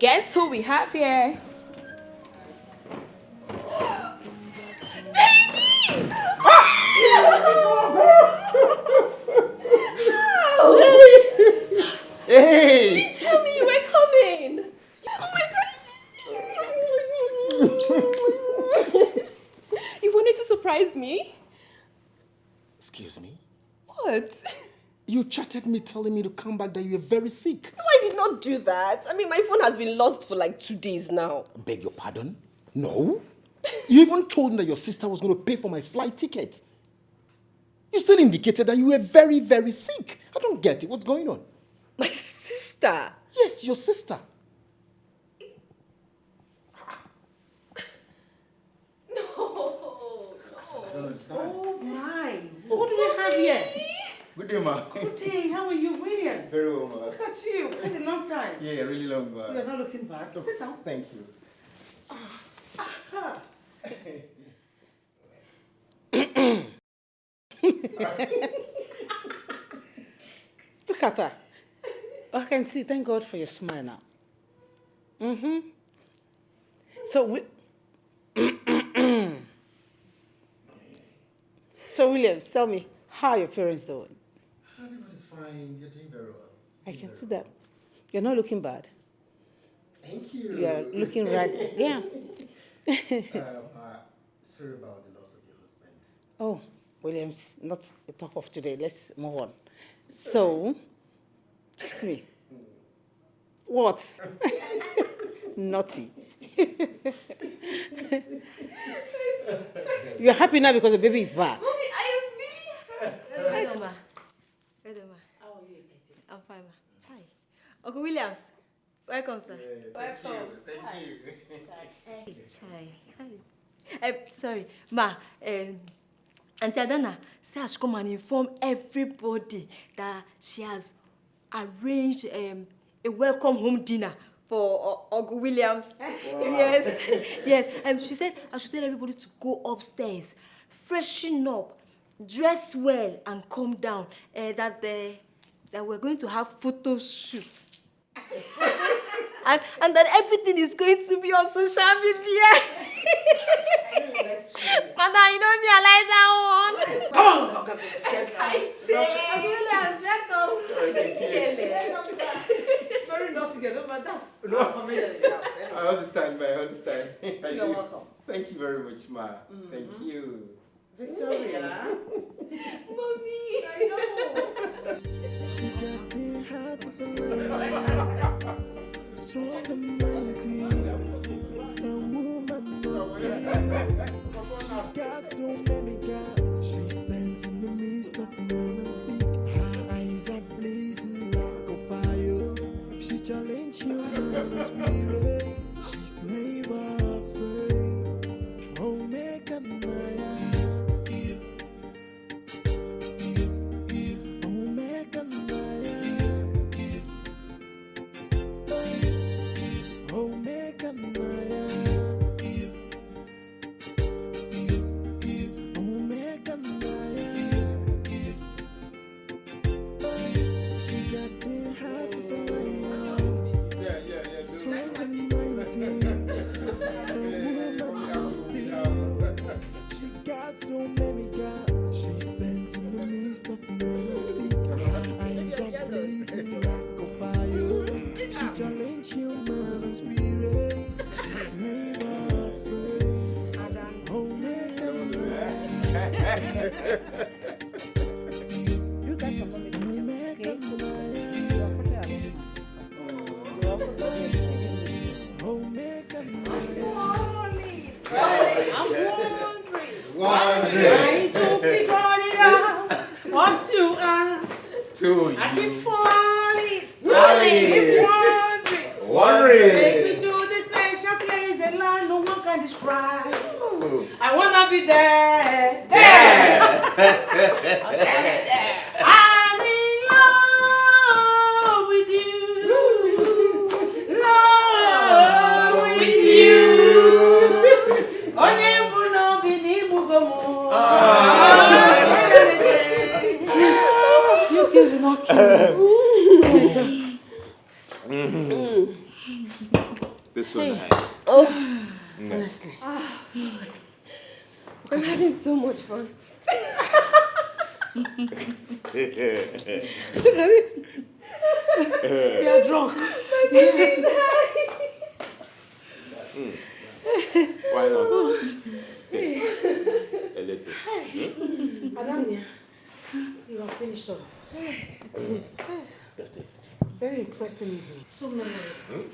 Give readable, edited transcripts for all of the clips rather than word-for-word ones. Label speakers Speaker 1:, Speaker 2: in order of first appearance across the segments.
Speaker 1: Guess who we have here?
Speaker 2: Hey!
Speaker 1: You tell me you were coming. Oh my god. You wanted to surprise me?
Speaker 2: Excuse me?
Speaker 1: What?
Speaker 2: You chatted me telling me to come back that you were very sick.
Speaker 1: No, I did not do that. I mean, my phone has been lost for like 2 days now.
Speaker 2: Beg your pardon? No. You even told me that your sister was going to pay for my flight ticket. You still indicated that you were very, very sick. I don't get it. What's going on?
Speaker 1: My sister?
Speaker 2: Yes, your sister.
Speaker 1: No.
Speaker 2: I don't understand.
Speaker 3: Oh my. What do we have here?
Speaker 2: Good day, ma.
Speaker 3: Good day. How are you, William?
Speaker 2: Very well, ma.
Speaker 3: Look at you. It's been a long time.
Speaker 2: Yeah, really long, ma.
Speaker 3: You're not looking bad. Sit down.
Speaker 2: Thank you.
Speaker 3: Look at her. I can see. Thank God for your smile now. So, so Williams, tell me, how are your parents doing?
Speaker 2: Everybody's fine. You're doing very well.
Speaker 3: I can see that. You're not looking bad.
Speaker 2: Thank you.
Speaker 3: You are looking right. Yeah.
Speaker 2: Sorry about the loss of your husband.
Speaker 3: Oh, Williams, not the talk of today. Let's move on. So, just me. What? Naughty. You're happy now because the baby is back.
Speaker 1: Mommy, I am really happy.
Speaker 4: Hello, ma.
Speaker 3: How are you?
Speaker 4: I'm fine, ma. Hi. Uncle Williams, welcome, sir.
Speaker 2: Thank you.
Speaker 4: Hi. Sorry, ma. Auntie Adana said I should come and inform everybody that she has arranged a welcome home dinner for Uncle Williams. Wow. Yes. She said I should tell everybody to go upstairs, freshen up, dress well, and come down. That we're going to have photo shoots. and that everything is going to be on social media. Mother, you know me, I like that one.
Speaker 3: Come on! Very not together, but that's not committed.
Speaker 2: I understand, ma. I understand.
Speaker 3: You're welcome.
Speaker 2: Thank you very much, ma. Thank you.
Speaker 3: Victoria.
Speaker 1: Mommy.
Speaker 3: I know.
Speaker 5: She got the heart of a lion, strong and mighty, a woman of steel. She got so many gods. She stands in the midst of men and speak. Her eyes are blazing like a fire. She challenges human and spirit. She's never afraid. Omega Naya. Omega Naya. Omega Naya. Omega Naya. She got the heart of a lion, strong and mighty, a woman of steel. She got so many gods. She stands in the midst of men and speak. Her eyes are blazing like a fire. She challenges human and spirit. She's never afraid. Omega Naya. Omega Naya. Omega Naya.
Speaker 3: I'm wondering. Trying to figure it out. What you are. I keep falling. Keep wondering. Take me to this special place, a land no one can describe. I wanna be there. I'll stand there. I'm in love with you. Love with you. Onye mbu no bi ni bugomo. You kids will not kill me.
Speaker 6: This is so nice.
Speaker 1: Oh,
Speaker 3: Honestly.
Speaker 1: I'm having so much fun.
Speaker 3: Look at it. You are drunk.
Speaker 1: My baby's high.
Speaker 6: Why not? Taste a little.
Speaker 3: Adania, you are finished off.
Speaker 6: Just it.
Speaker 3: Very interesting evening. So memorable.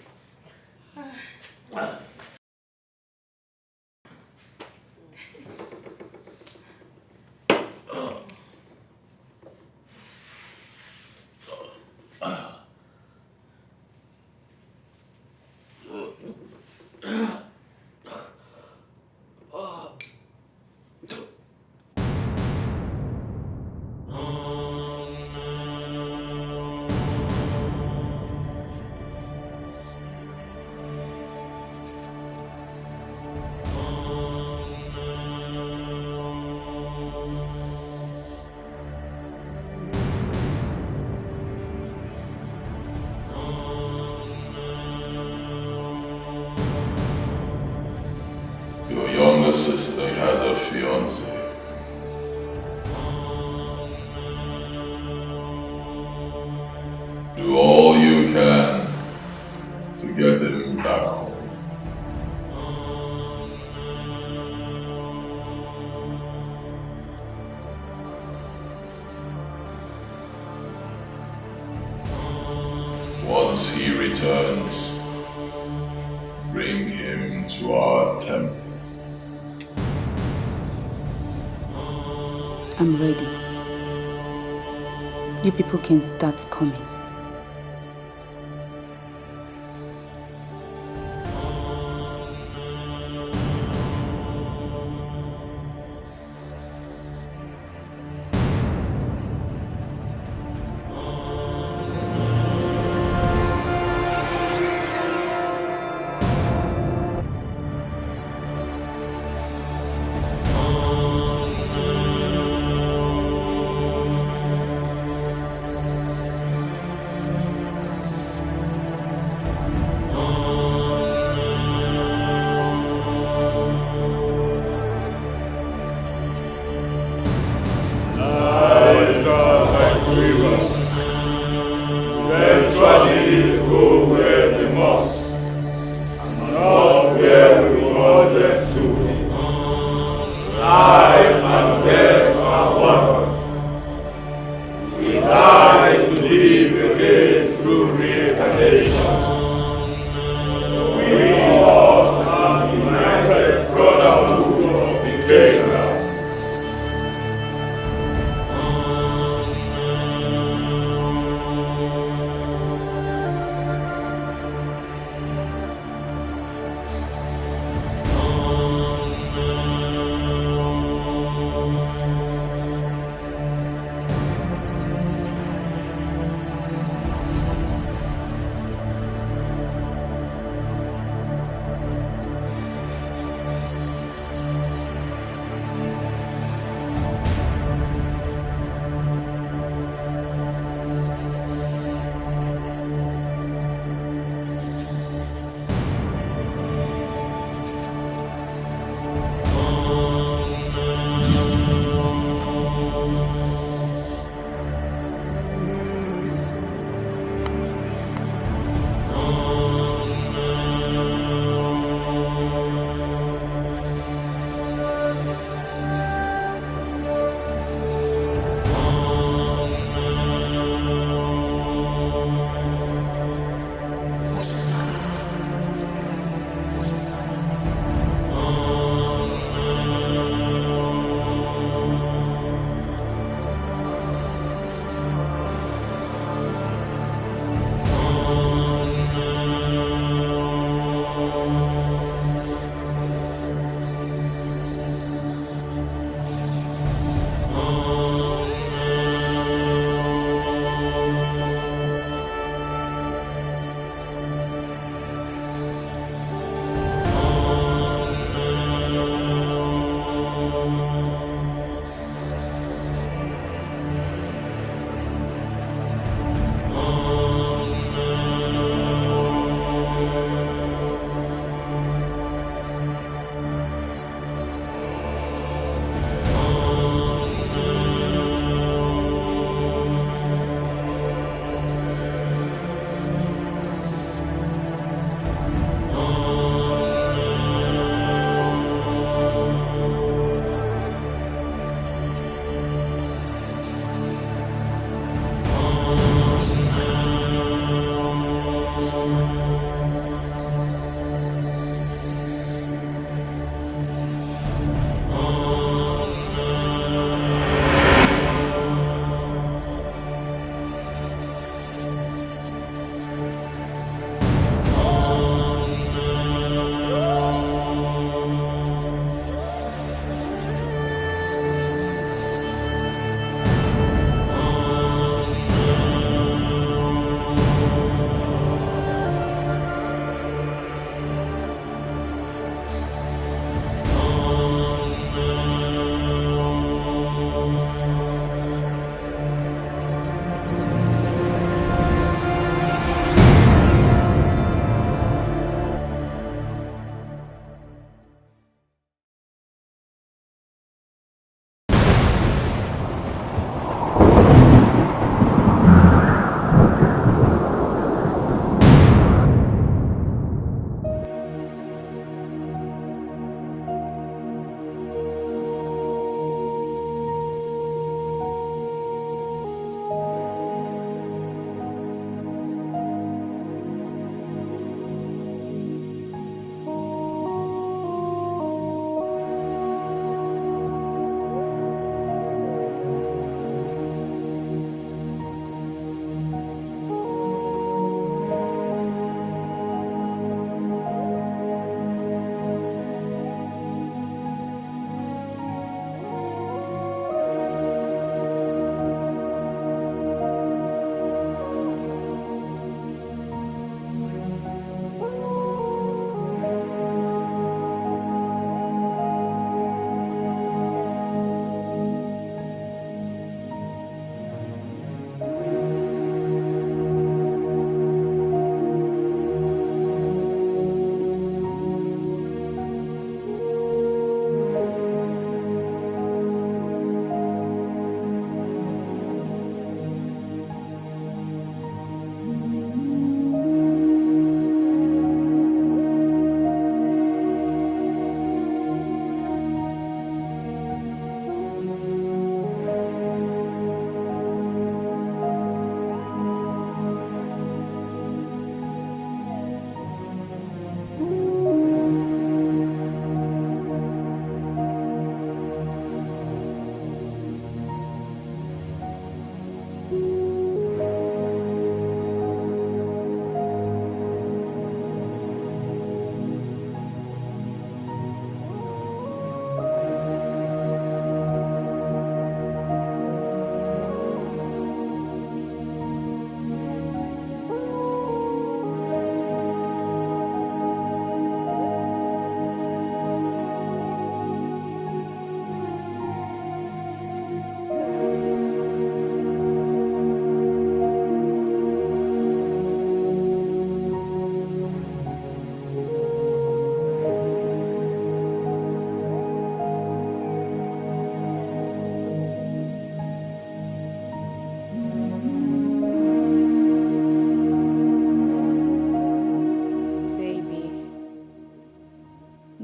Speaker 7: Your younger sister has a fiancé. Do all you can to get him back home. Once he returns, bring him to our temple.
Speaker 8: I'm ready. You people can start coming.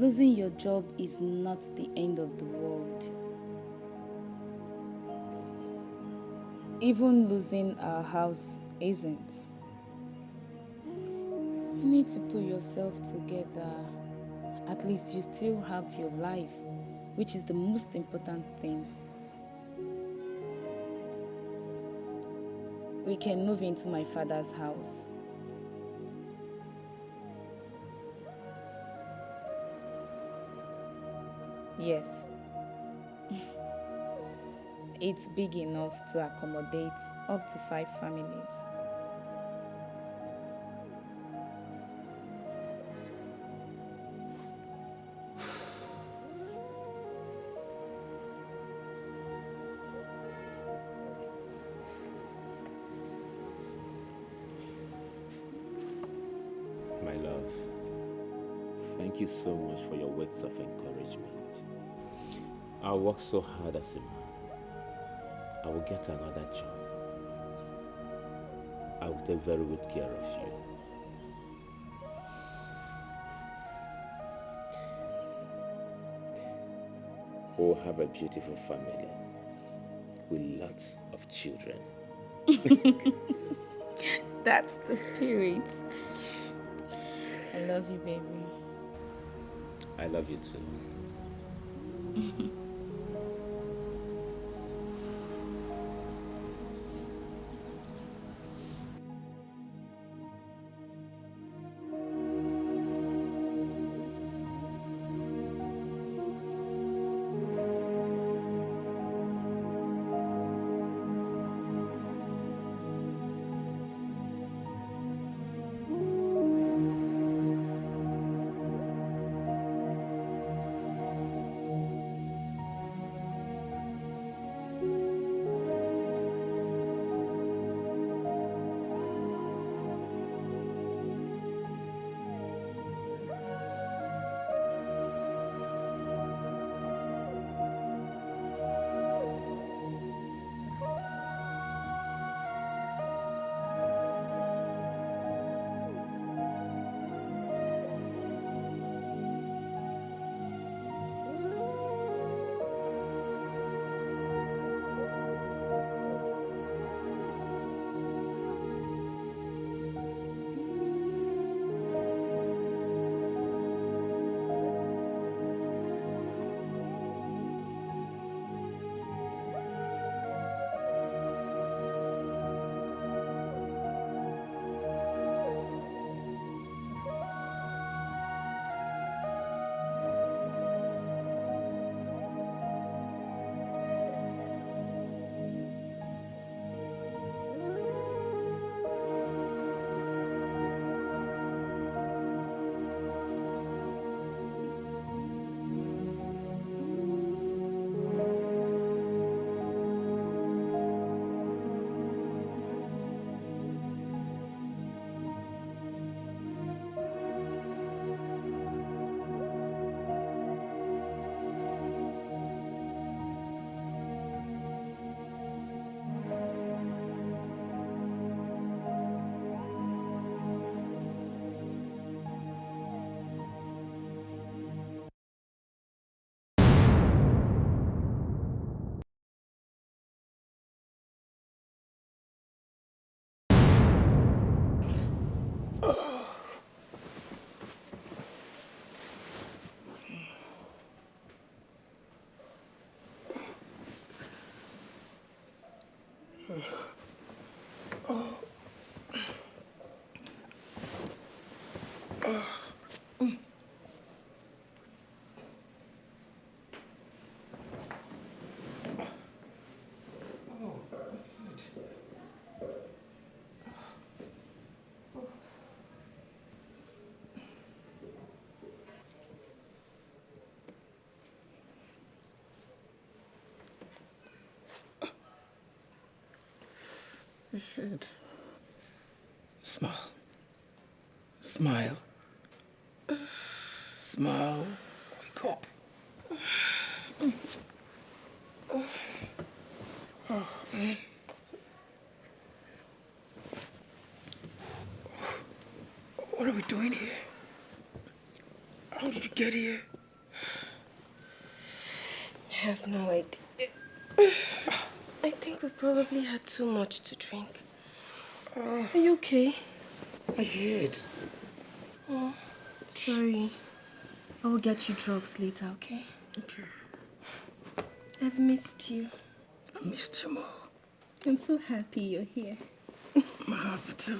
Speaker 8: Losing your job is not the end of the world. Even losing our house isn't. You need to put yourself together. At least you still have your life, which is the most important thing. We can move into my father's house. Yes. It's big enough to accommodate up to 5 families.
Speaker 6: My love, thank you so much for your words of encouragement. I'll work so hard as a man. I will get another job. I will take very good care of you. We'll have a beautiful family with lots of children.
Speaker 8: That's the spirit. I love you, baby.
Speaker 6: I love you too.
Speaker 2: Head. Smile. Smile. Smile. Wake up. Oh, man. What are we doing here?
Speaker 1: How did you get here?
Speaker 9: I have no idea. I think we probably had too much to drink. Are you okay?
Speaker 1: My head.
Speaker 9: Oh, sorry. I will get you drugs later, okay?
Speaker 1: Okay.
Speaker 9: I've missed you.
Speaker 1: I missed you more.
Speaker 9: I'm so happy you're here.
Speaker 1: I'm happy too.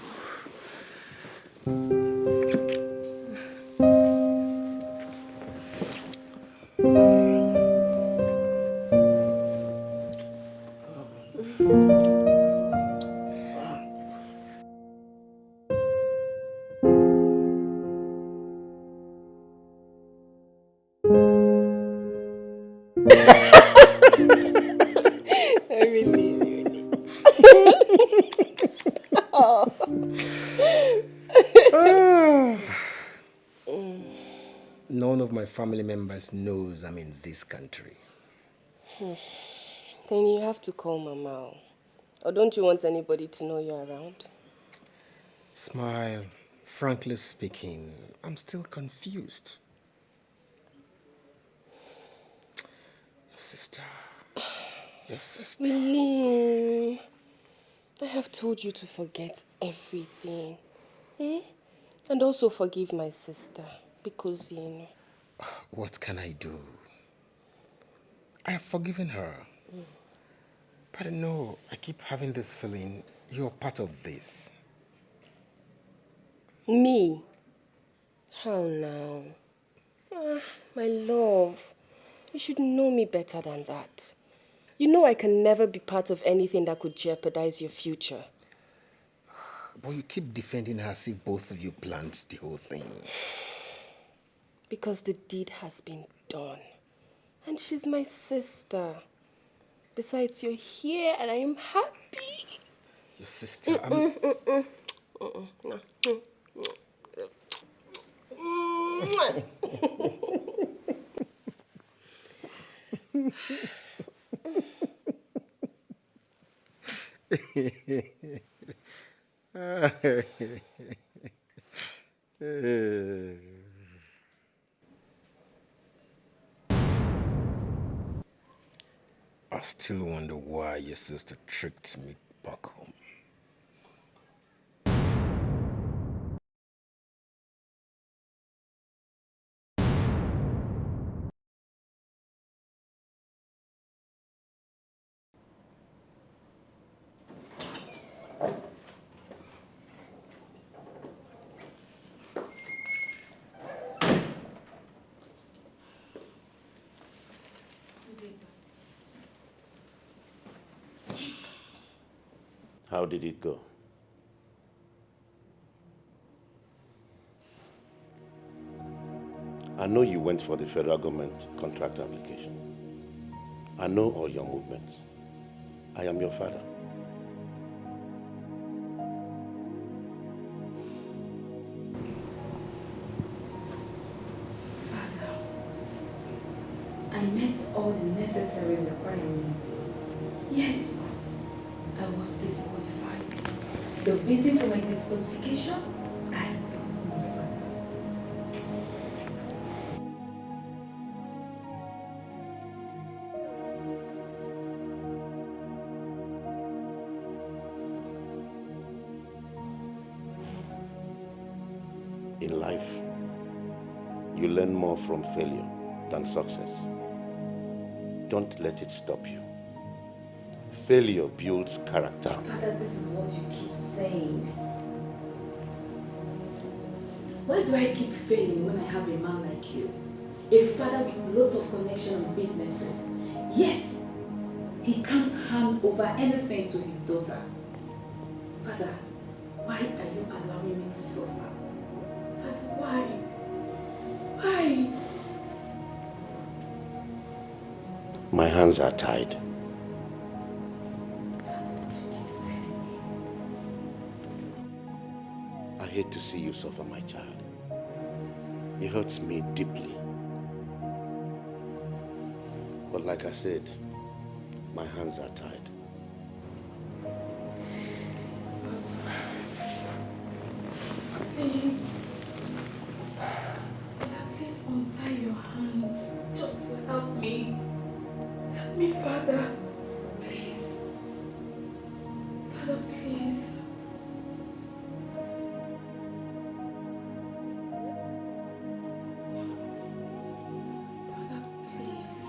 Speaker 9: Really.
Speaker 2: None of my family members knows I'm in this country.
Speaker 9: Then you have to call Mama. Or don't you want anybody to know you're around?
Speaker 2: Smile. Frankly speaking, I'm still confused. Your sister. Your sister.
Speaker 9: William, I have told you to forget everything. And also forgive my sister. Because, you know...
Speaker 2: What can I do? I have forgiven her. But no, I keep having this feeling you're part of this.
Speaker 9: Me? How now? My love, you should know me better than that. You know I can never be part of anything that could jeopardize your future.
Speaker 2: But you keep defending her as if both of you planned the whole thing.
Speaker 9: Because the deed has been done. And she's my sister. Besides, you're here and I am happy.
Speaker 2: Your sister, I still wonder why your sister tricked me back home.
Speaker 6: How did it go? I know you went for the federal government contract application. I know all your movements. I am your father.
Speaker 8: Father, I met all the necessary requirements, yet I was disqualified. The reason for my disqualification, I don't know, Father.
Speaker 6: In life, you learn more from failure than success. Don't let it stop you. Failure builds character.
Speaker 8: Father, this is what you keep saying. Why do I keep failing when I have a man like you? A father with lots of connection and businesses. Yet, he can't hand over anything to his daughter. Father, why are you allowing me to suffer? Father, why? Why?
Speaker 6: My hands are tied.
Speaker 8: That's what you keep telling me.
Speaker 6: I hate to see you suffer, my child. It hurts me deeply. But like I said, my hands are tied.
Speaker 8: Please. Father, please untie your hands just to help me. Help me, Father. Please. Father, please. Father, please.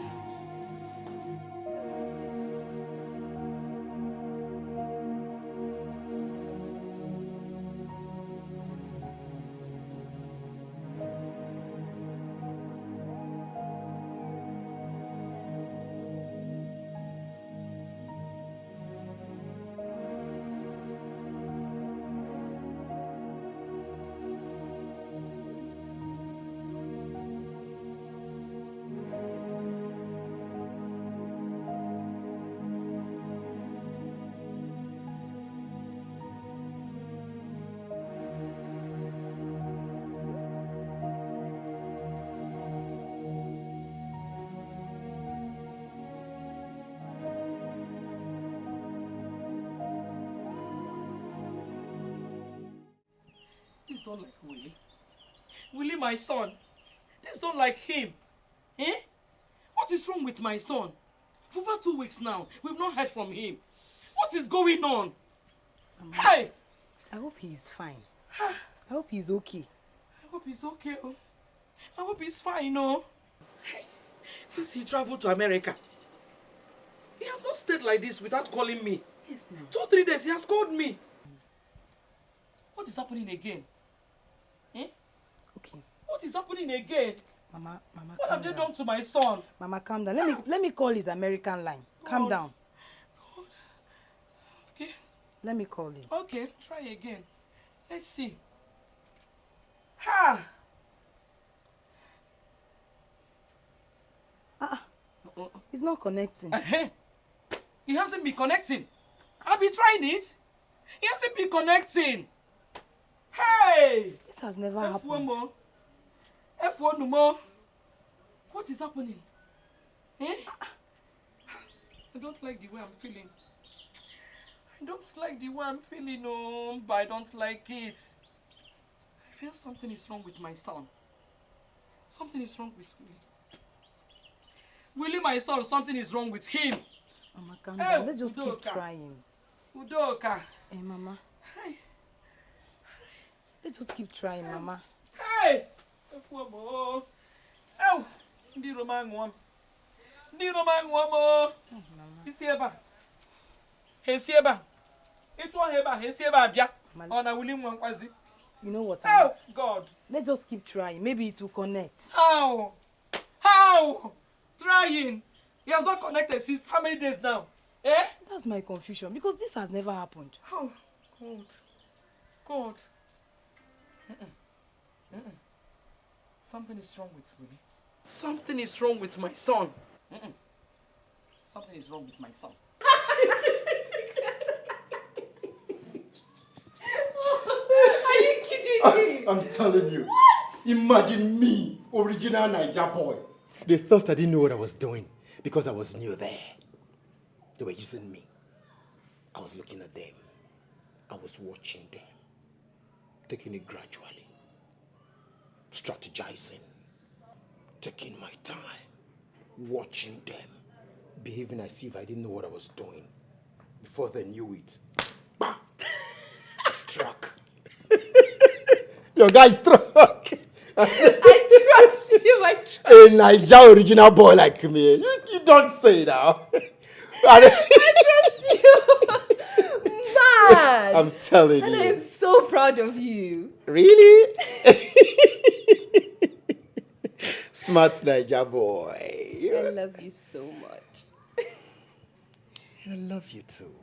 Speaker 3: This is not like Willie. Willie, my son. This is not like him. Eh? What is wrong with my son? For over 2 weeks now, we've not heard from him. What is going on? Hey!
Speaker 10: I hope he's fine. I hope he's okay.
Speaker 3: I hope he's okay. Oh. I hope he's fine, oh. Hey, since he traveled to America, he has not stayed like this without calling me.
Speaker 10: Yes, ma'am.
Speaker 3: 2 or 3 days, he has called me. What is happening again? Eh?
Speaker 10: Okay.
Speaker 3: What is happening again?
Speaker 10: Mama,
Speaker 3: what have they done to my son?
Speaker 10: Mama, calm down. Let me call his American line. Calm down.
Speaker 3: God. Okay.
Speaker 10: Let me call him.
Speaker 3: Okay, try again. Let's see. Ha!
Speaker 10: He's not connecting.
Speaker 3: He hasn't been connecting. I've been trying it. He hasn't been connecting. Hey!
Speaker 10: This has never happened.
Speaker 3: F1 more. What is happening? Eh? I don't like the way I'm feeling. I don't like the way I'm feeling, no, but I don't like it. I feel something is wrong with my son. Something is wrong with Willie. Willie, my son, something is wrong with him.
Speaker 10: Mama, calm down. Let's just keep trying.
Speaker 3: Udoka.
Speaker 10: Hey, Mama.
Speaker 3: Hey.
Speaker 10: Let's just keep trying, Mama.
Speaker 3: Hey! Oh, ndi Roman wam. Ndi Roman wam. Isieba. Hesieba. Etwa heba, hesieba bia. Ona Willie wan kwazi.
Speaker 10: You know what?
Speaker 3: Oh, God.
Speaker 10: Let's just keep trying. Maybe it will connect.
Speaker 3: How? How? Trying. He has not connected since how many days now? Eh?
Speaker 10: That's my confusion because this has never happened.
Speaker 3: Oh, God. Something is wrong with Willie. Something is wrong with my son. Something is wrong with my son.
Speaker 1: Are you kidding me?
Speaker 2: I'm telling you.
Speaker 1: What?
Speaker 2: Imagine me, original Naija boy. They thought I didn't know what I was doing because I was new there. They were using me. I was looking at them. I was watching them. Taking it gradually. Strategizing. Taking my time. Watching them. Behaving as if I didn't know what I was doing. Before they knew it. Bah! I struck. Your guy struck.
Speaker 1: I trust you, I trust
Speaker 2: A Naija original boy like me. You don't say now.
Speaker 1: I trust you. Man.
Speaker 2: I'm telling
Speaker 1: and
Speaker 2: you.
Speaker 1: I am so proud of you.
Speaker 2: Really? Smart Naija boy.
Speaker 1: I love you so much.
Speaker 2: And I love you too.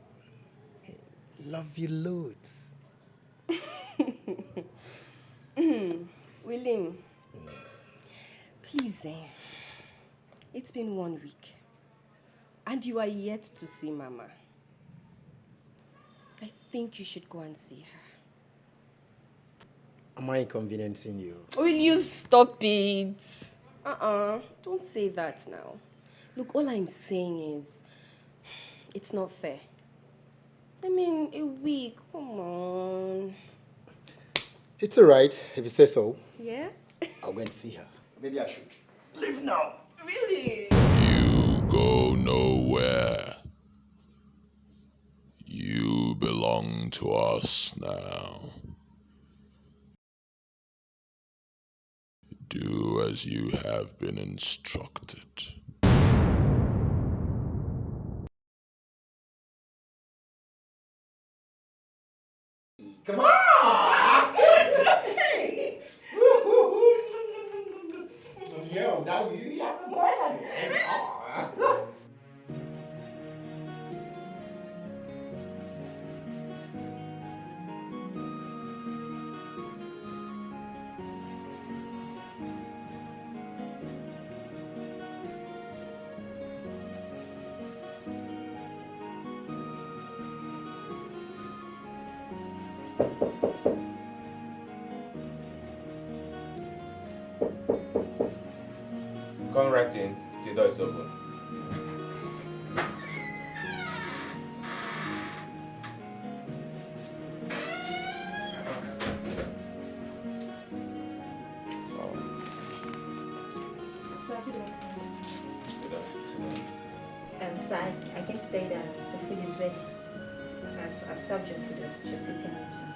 Speaker 2: Love you loads.
Speaker 9: William, please, it's been 1 week, and you are yet to see Mama. I think you should go and see her.
Speaker 2: Am I inconveniencing you?
Speaker 9: Will you stop it? Don't say that now. Look, all I'm saying is, it's not fair. I mean, a week, come on.
Speaker 2: It's all right, if you say so.
Speaker 9: Yeah?
Speaker 2: I'll go and see her. Maybe I should leave now.
Speaker 1: Really?
Speaker 7: You go nowhere. You belong to us now. Do as you have been instructed.
Speaker 2: Come on! Yo, now you have to play.
Speaker 6: Come right in. The door is open. Good afternoon.
Speaker 4: So I came to tell you that the food is ready. I've served your food at your sitting room, sir.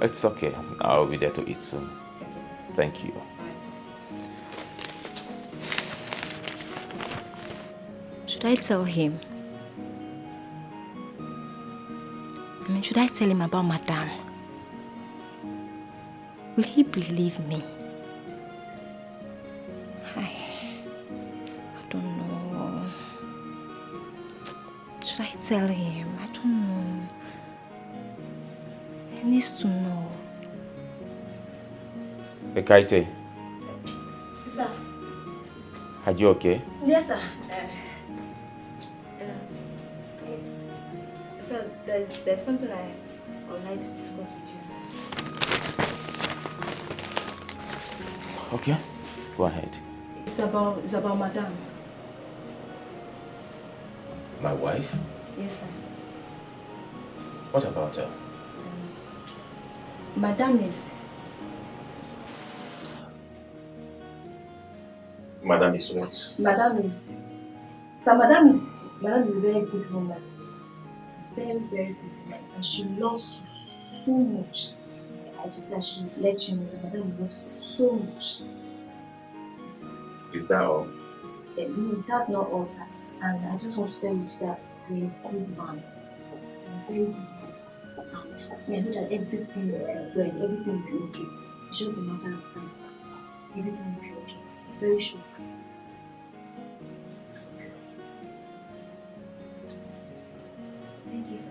Speaker 6: It's okay. I'll be there to eat soon.
Speaker 4: Okay, sir.
Speaker 6: Thank you.
Speaker 4: Should I tell him? I mean, should I tell him about Madame? Will he believe me? I don't know. Should I tell him? I don't know. He needs to know.
Speaker 6: Ekaite,
Speaker 4: Sir?
Speaker 6: are you okay?
Speaker 4: Yes, sir. Sir, there's something I would like to discuss with you, sir.
Speaker 6: Okay, go ahead.
Speaker 4: It's about Madame.
Speaker 6: My wife?
Speaker 4: Yes, sir.
Speaker 6: What about her?
Speaker 4: Madame is...
Speaker 6: Madame is what?
Speaker 4: Madame is... So Madame is a very good woman. Very, very good woman. And she loves you so much. I should let you know that Madame loves you so much.
Speaker 6: Is that all?
Speaker 4: No, that's not all, sir. And I just want to tell you that you're a good man. You're a very good man. And I know that everything will be okay. It's just a matter of time, sir. Everything will be okay. Very sure, sir. Thank you, sir.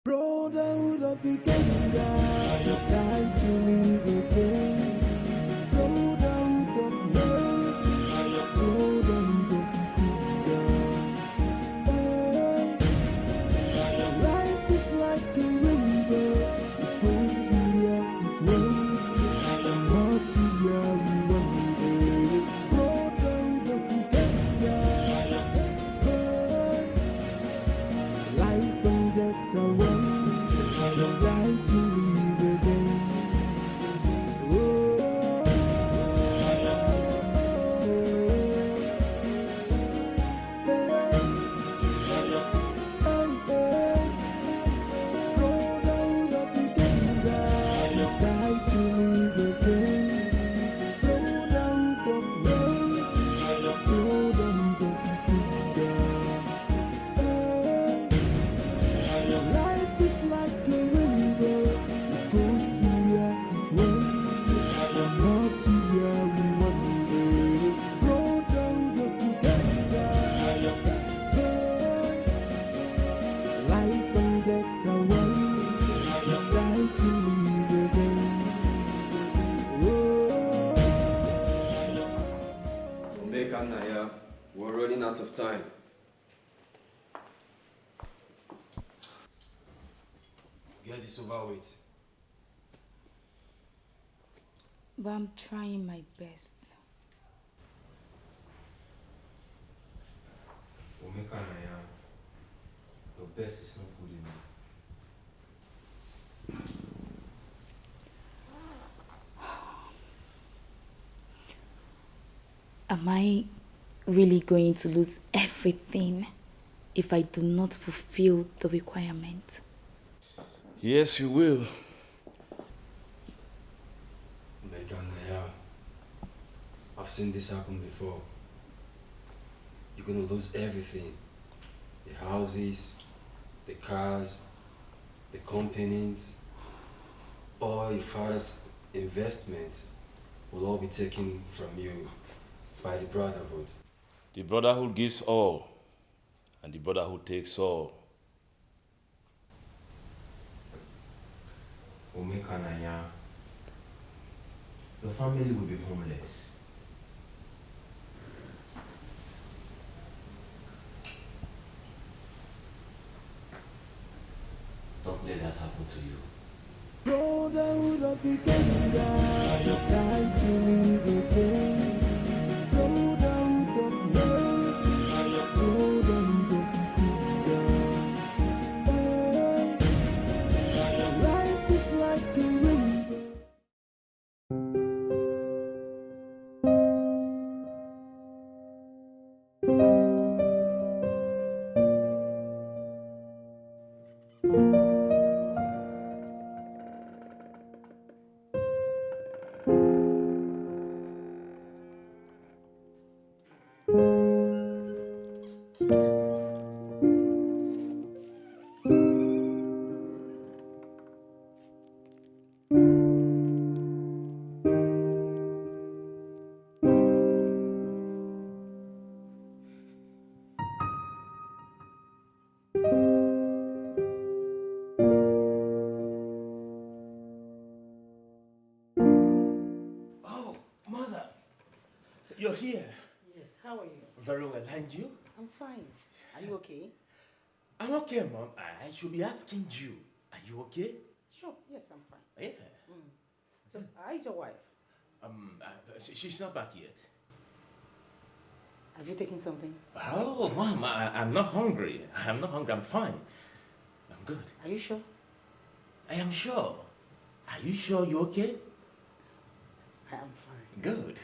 Speaker 5: Brotherhood of the kingdom, die to live again. Brotherhood of love, brotherhood of the kingdom. Life is like a river, it goes to where it wants, and not to where we want it. Brotherhood of the kingdom. Life and death are one. I die to live again. Brotherhood of the kingdom. I die to live again. Brotherhood of love. Brotherhood of the kingdom. Life is like a river, it goes to where it wants, and not to where we want it. Brotherhood of the kingdom. Life and death are one, we die to live again.
Speaker 11: Omeka Naya, we're running out of time. Get this over with.
Speaker 8: But I'm trying my best.
Speaker 12: Omeka Naya, your best is not good enough.
Speaker 8: Am I really going to lose everything if I do not fulfill the requirement?
Speaker 13: Yes, you will.
Speaker 12: Omeka Naya, I've seen this happen before. You're gonna lose everything. The houses, the cars, the companies, all your father's investments will all be taken from you by the Brotherhood.
Speaker 6: The Brotherhood gives all, and the Brotherhood takes all.
Speaker 12: Omeka Naya, your family will be homeless. Don't let that happen to you.
Speaker 5: Brotherhood of the Kingdom, die to live again. Brotherhood of love, Brotherhood of the Kingdom. Life is like a river.
Speaker 6: Oh, Mother, you're here.
Speaker 3: Yes, how are you?
Speaker 6: Very well, and you?
Speaker 3: I'm fine. Are you okay?
Speaker 6: I'm okay, Mom. I should be asking you. Are you okay?
Speaker 3: Sure, yes, I'm fine.
Speaker 6: Yeah.
Speaker 3: So, how is your wife?
Speaker 6: She's not back yet.
Speaker 3: Have you taken something?
Speaker 6: Oh, Mom, I'm not hungry. I'm not hungry. I'm fine. I'm good.
Speaker 3: Are you sure?
Speaker 6: I am sure. Are you sure you're okay?
Speaker 3: I am fine.
Speaker 6: Good.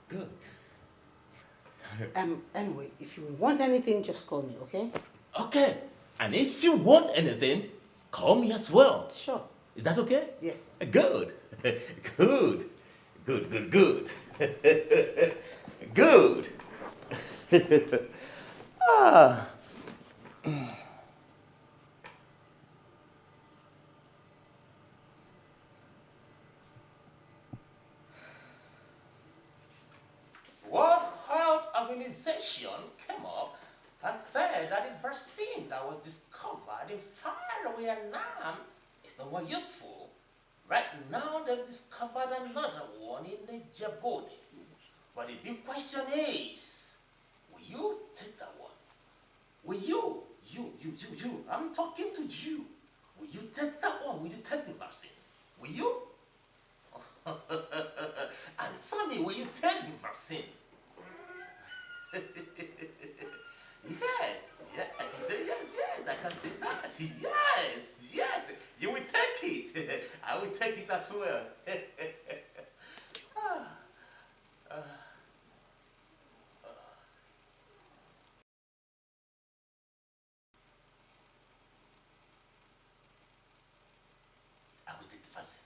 Speaker 6: Good.
Speaker 3: Anyway, if you want anything, just call me, okay?
Speaker 6: Okay. And if you want anything, call me as well.
Speaker 3: Sure.
Speaker 6: Is that okay?
Speaker 3: Yes.
Speaker 6: Good. Good. Good, good, good. Good. Ah. World Health Organization came up and said that the vaccine that was discovered in faraway Annam is no more useful. Right now they've discovered another one in Naija. But the big question is, will you take that one? Will you? You. I'm talking to you. Will you take that one? Will you take the vaccine? Will you? Answer me, will you take the vaccine? Yes, you say yes, I can see that. Yes, you will take it. I will take it as well. I will take the vaccine.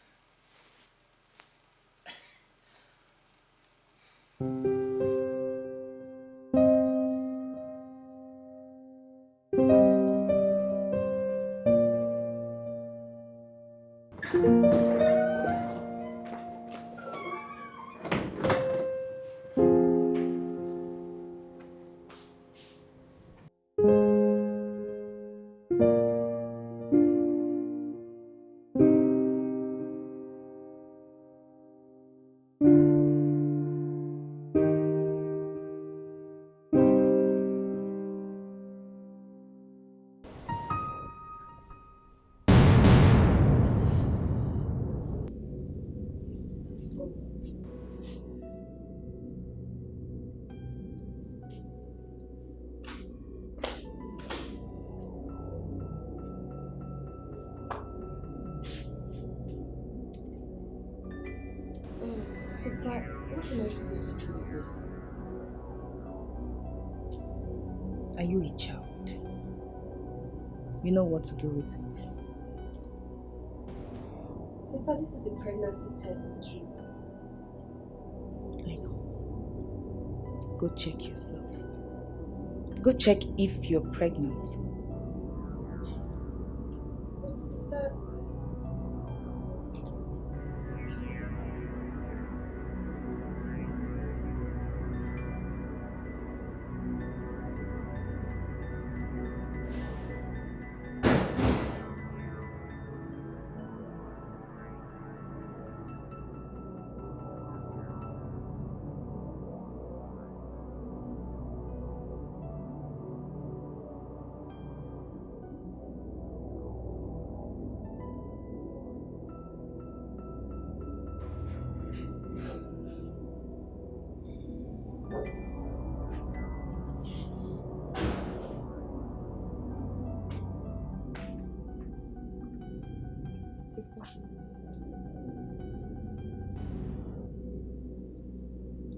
Speaker 9: Sister, what am I supposed to do with this?
Speaker 8: Are you a child? You know what to do with it.
Speaker 9: Sister, this is a pregnancy test strip.
Speaker 8: I know. Go check yourself. Go check if you're pregnant.
Speaker 9: But sister...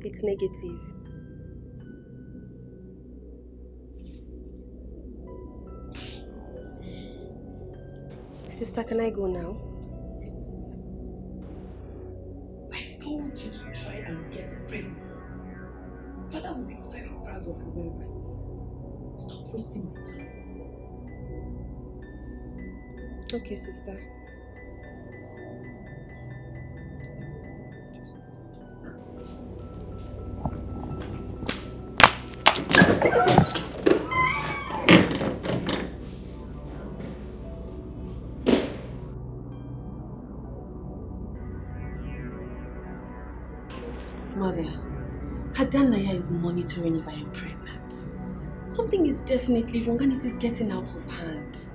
Speaker 9: It's negative. Sister, can I go now?
Speaker 8: I told you to try and get pregnant. Father will be very proud of you wherever he is. Stop wasting my time.
Speaker 9: Okay, sister.
Speaker 8: Mother, Naija is monitoring if I am pregnant. Something is definitely wrong and it is getting out of hand.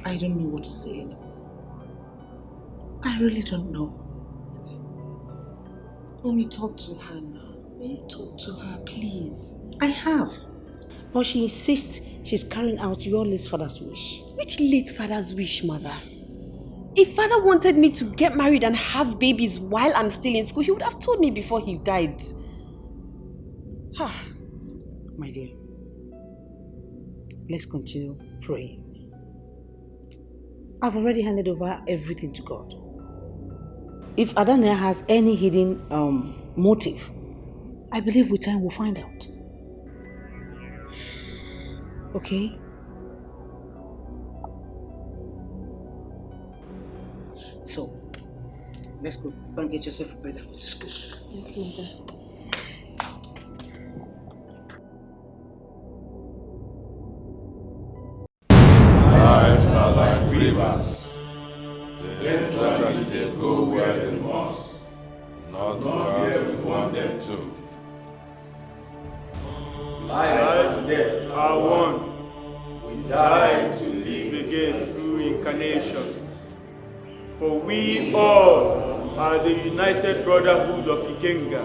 Speaker 8: I don't know what to say anymore. I really don't know. Mommy, talk to her now. Talk to her, please.
Speaker 10: I have. But she insists she's carrying out your late father's wish.
Speaker 8: Which late father's wish, Mother? If Father wanted me to get married and have babies while I'm still in school, he would have told me before he died.
Speaker 10: My dear, let's continue praying. I've already handed over everything to God. If Naija has any hidden motive, I believe with time we'll find out. Okay? So, let's go and get yourself prepared for school.
Speaker 8: Yes, Mother.
Speaker 7: Lives are like rivers. Eventually they go where they must, not where we want them to.
Speaker 14: Life and death are one. We die to live again through incarnation. For we all are the united brotherhood of Ikenga.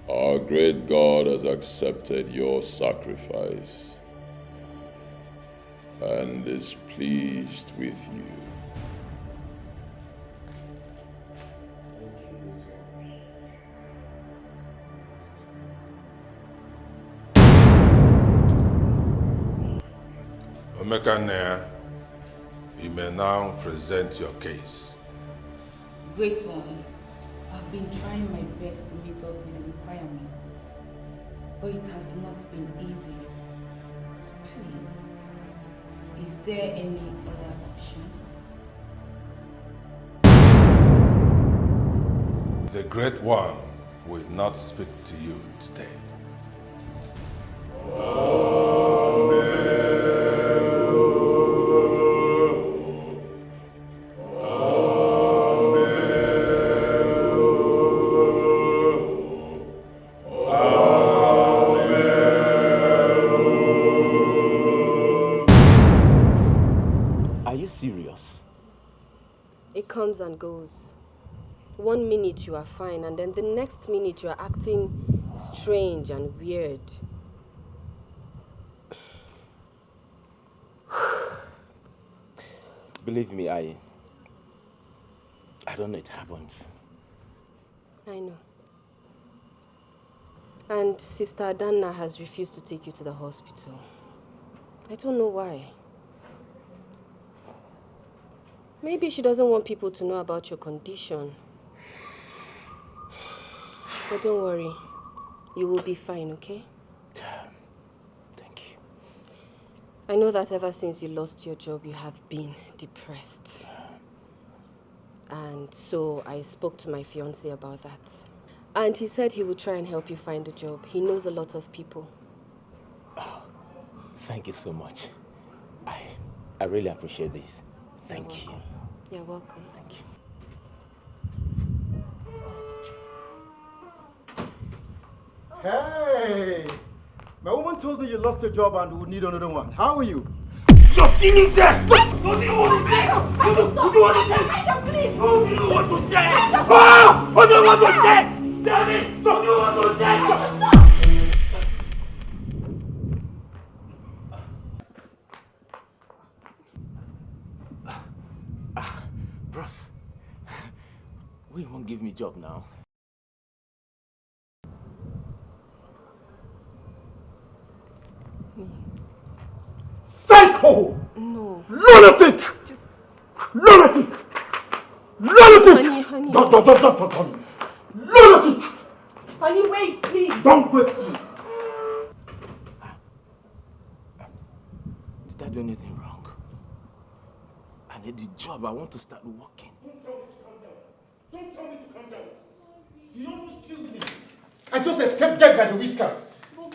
Speaker 7: Our great God has accepted your sacrifice and is pleased with you.
Speaker 15: Omekane, you may now present your case.
Speaker 10: Great one. I've been trying my best to meet up with the requirements, but it has not been easy. Please, is there any other option?
Speaker 15: The Great One will not speak to you today.
Speaker 16: serious?
Speaker 9: It comes and goes. 1 minute you are fine, and then the next minute you are acting strange and weird.
Speaker 16: Believe me, I don't know it happens.
Speaker 9: I know. And Sister Adanna has refused to take you to the hospital. I don't know why. Maybe she doesn't want people to know about your condition. But don't worry. You will be fine, okay?
Speaker 16: Thank you.
Speaker 9: I know that ever since you lost your job, you have been depressed. And so I spoke to my fiancé about that. And he said he would try and help you find a job. He knows a lot of people.
Speaker 16: Oh, thank you so much. I really appreciate this. Thank you.
Speaker 9: You're welcome.
Speaker 16: Thank you.
Speaker 17: Hey! My woman told me you lost your job and would need another one. How are you?
Speaker 14: What do you want to say? What do you want to say? What do you want to say? What do you want to say? What do you want to say? Tell me, stop! What do you want to say?
Speaker 16: Bros, we won't give me job now.
Speaker 17: Psycho!
Speaker 9: No.
Speaker 17: Lunatic!
Speaker 9: Just...
Speaker 17: Lunatic! Lunatic!
Speaker 9: Honey.
Speaker 17: Don't. Lunatic!
Speaker 9: Honey, wait, please.
Speaker 17: Don't wait for me.
Speaker 16: Did I do anything wrong? I need the job. I want to start working.
Speaker 17: Don't tell me to calm down. You almost killed me. I just escaped dead by the whiskers. No,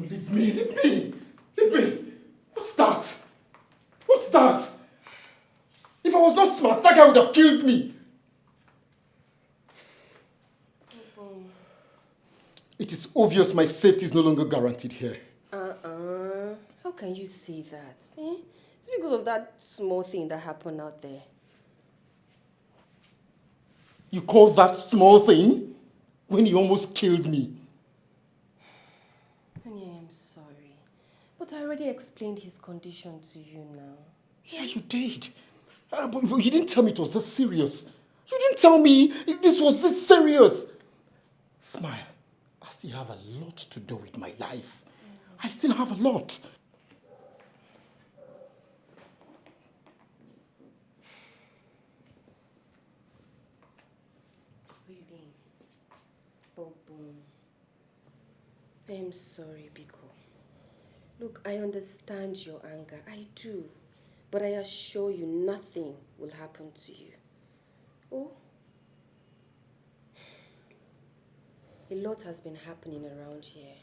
Speaker 17: leave me. What's that? If I was not smart, that guy would have killed me. It is obvious my safety is no longer guaranteed here.
Speaker 9: How can you say that? It's because of that small thing that happened out there.
Speaker 17: You call that small thing? When he almost killed me.
Speaker 9: Honey, I am sorry. But I already explained his condition to you now.
Speaker 17: Yeah, you did. But you didn't tell me it was this serious. You didn't tell me this was this serious. Smile. I still have a lot to do with my life. I still have a lot.
Speaker 9: Really? Bobo. I am sorry, Biko. Look, I understand your anger. I do. But I assure you nothing will happen to you. Oh? A lot has been happening around here.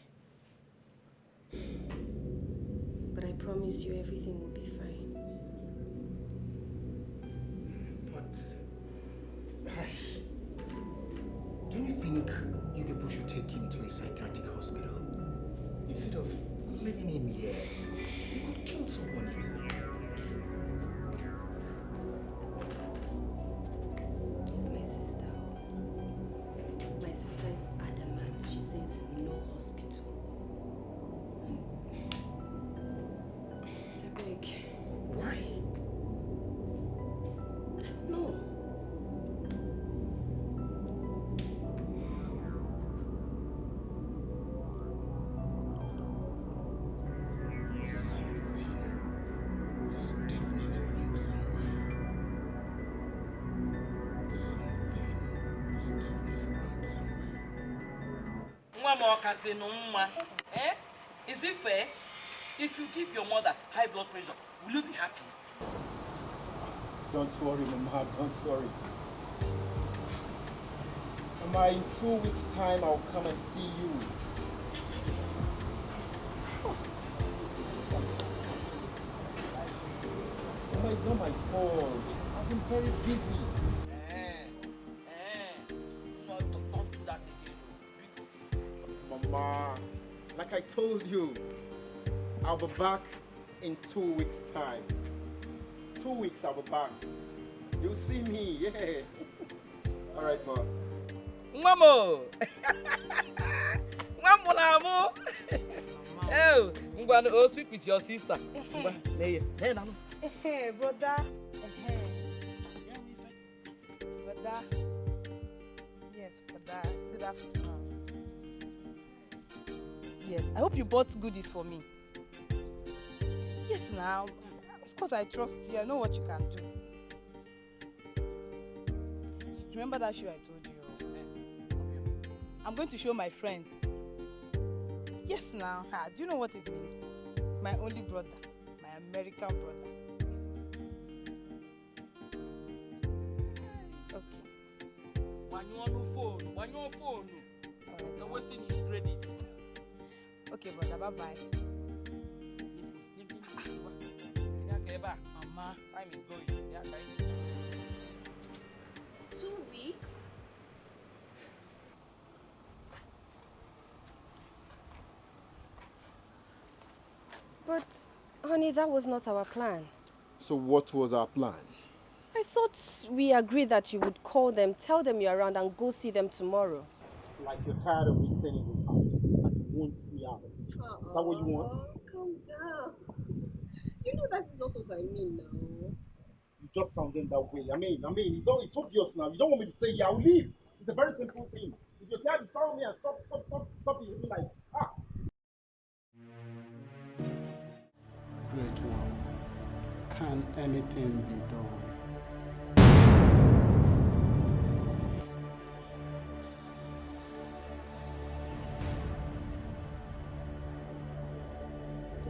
Speaker 9: But I promise you everything will be fine.
Speaker 17: But don't you think you people should take him to a psychiatric hospital? Instead of leaving him here, he could kill someone, you know.
Speaker 9: It's my sister. My sister is adamant. She says no hospital. I beg.
Speaker 17: Why?
Speaker 9: No.
Speaker 18: Is it fair? If you give your mother high blood pressure, will you be happy?
Speaker 17: Don't worry, Mama, don't worry. Mama, in 2 weeks' time, I'll come and see you. Mama, it's not my fault. I've been very busy.
Speaker 18: No, don't do that again.
Speaker 17: Mama, like I told you, I'll be back in 2 weeks' time. 2 weeks, I'll be back. You'll see me, yeah. All right, Ma.
Speaker 18: Mamo! Mamo! Oh, I'm going to speak with your sister.
Speaker 3: Hey, brother. Brother. Yes, brother. Good afternoon. Yes, I hope you bought goodies for me. Yes, now. Of course, I trust you. I know what you can do. Remember that show I told you? I'm going to show my friends. Yes, now. Do you know what it means? My only brother. My American brother.
Speaker 18: When you're on phone. You're wasting his credit.
Speaker 3: Okay, brother, bye-bye.
Speaker 18: Mama, time is going.
Speaker 9: 2 weeks? But, honey, that was not our plan.
Speaker 17: So what was our plan?
Speaker 9: I thought we agreed that you would call them, tell them you're around, and go see them tomorrow.
Speaker 17: Like you're tired of me staying in this house. Like you want me out. Is that what you want?
Speaker 9: Calm down. You know that is not what I mean now.
Speaker 17: You just sounding that way. I mean, it's obvious now. You don't want me to stay here. I'll leave. It's a very simple thing. If you're tired, tell me and stop behaving like,
Speaker 19: Great one. Can anything be done?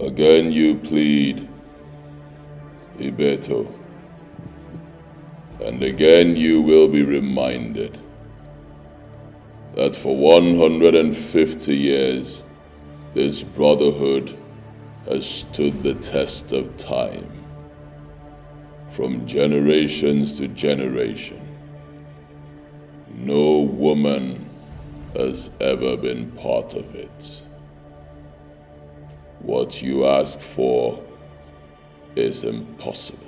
Speaker 7: Again you plead, Ibeto. And again you will be reminded that for 150 years this brotherhood has stood the test of time, from generations to generation. No woman has ever been part of it. What you ask for is impossible.